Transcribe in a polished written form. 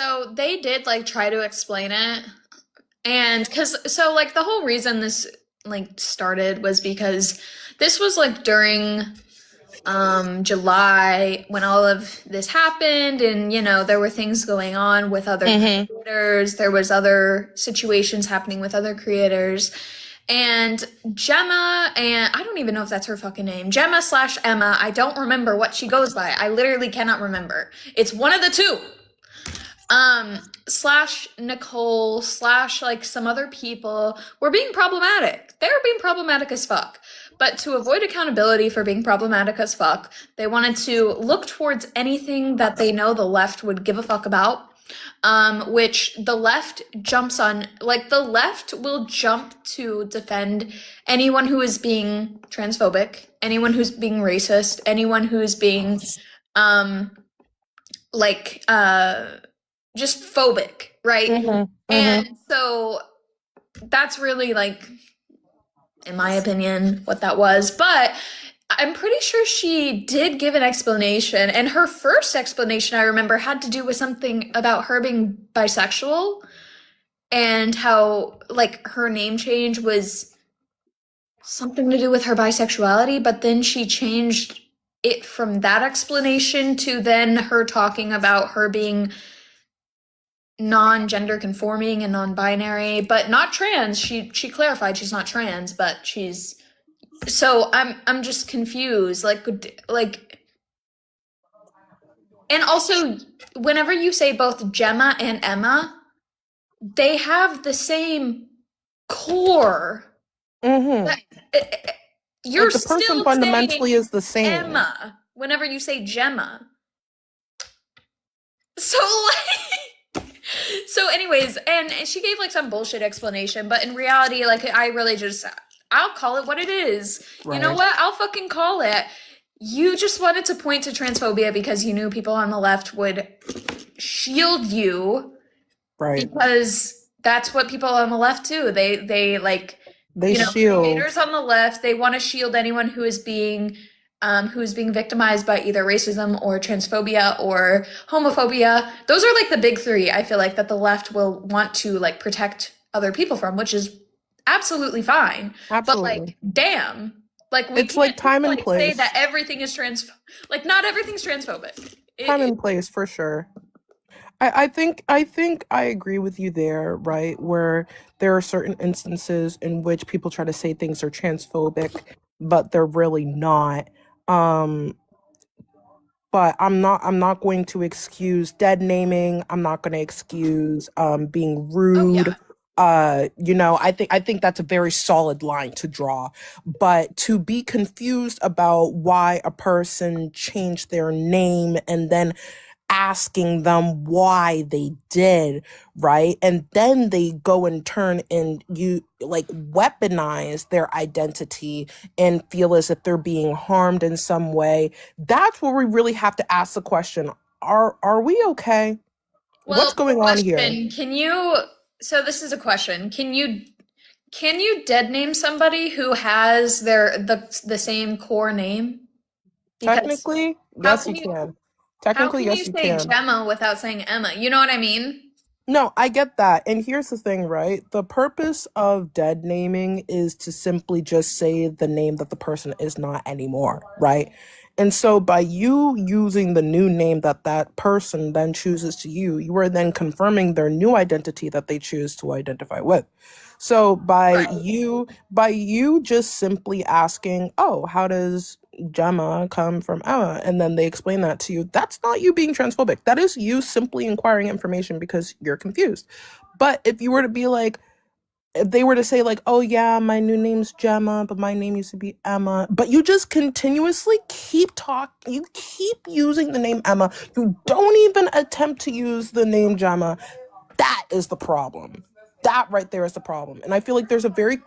So they did like try to explain it. And so like the whole reason this like started was because this was like during July when all of this happened, and there were things going on with other Mm-hmm. creators, there was other situations happening with other creators. And Gemma, and I don't even know if that's her fucking name, Gemma slash Emma, I don't remember what she goes by. I literally cannot remember. It's one of the two. Slash Nicole slash like some other people were being problematic. They were being problematic as fuck. But to avoid accountability for being problematic as fuck, they wanted to look towards anything that they know the left would give a fuck about. Which the left jumps on, like the left will jump to defend anyone who is being transphobic, anyone who's being racist, anyone who's being, um, like, just phobic, right? Mm-hmm. Mm-hmm. And so that's really like, in my opinion, what that was. But I'm pretty sure she did give an explanation. And her first explanation, I remember, had to do with something about her being bisexual and how, like, her name change was something to do with her bisexuality. But then she changed it from that explanation to then her talking about her being non-gender conforming and non-binary, but not trans. She clarified she's not trans, but she's so I'm just confused. Like and also whenever you say both Gemma and Emma, they have the same core. Mm-hmm. That- eh, eh, You're Like the person still fundamentally saying is the same. Emma whenever you say Gemma. So like so anyways, and she gave like some bullshit explanation, but in reality, like I really just I'll call it what it is. You know Right. what? I'll fucking call it. You just wanted to point to transphobia because you knew people on the left would shield you Right. because that's what people on the left do. They like, They shield. creators on the left, they want to shield anyone who is being victimized by either racism or transphobia or homophobia. Those are like the big three, I feel like, that the left will want to like protect other people from, which is absolutely fine. But Absolutely. like, damn, like we It's like can't just time and like say that place. everything is like not everything's transphobic. Time It, and place for sure. I think I agree with you there, right? Where there are certain instances in which people try to say things are transphobic, but they're really not. Um, but I'm not going to excuse dead naming. I'm not going to excuse being oh yeah. rude. I think that's a very solid line to draw. But to be confused about why a person changed their name and then asking them why they did, right? And then they go and turn and you like weaponize their identity and feel as if they're being harmed in some way. That's where we really have to ask the question, are we okay? What's Well, going on here? question, so this is a question. Can you dead name somebody who has the same core name? Because Technically, how yes, can you you can. how Technically, can you yes, you say can. Gemma without saying Emma? You know what I mean? No, I get that. And here's the thing, right? The purpose of dead naming is to simply just say the name that the person is not anymore, right? And so by you using the new name that that person then chooses to use, you are then confirming their new identity that they choose to identify with. So Right. by you just simply asking, "Oh, how does Gemma come from Emma?" and then they explain that to you, that's not you being transphobic. That is you simply inquiring information because you're confused. But if you were to be like, if they were to say like, "Oh yeah, my new name's Gemma, but my name used to be Emma," but you just continuously you keep using the name Emma, you don't even attempt to use the name Gemma, that is the problem. That right there is the problem. And I feel like there's a very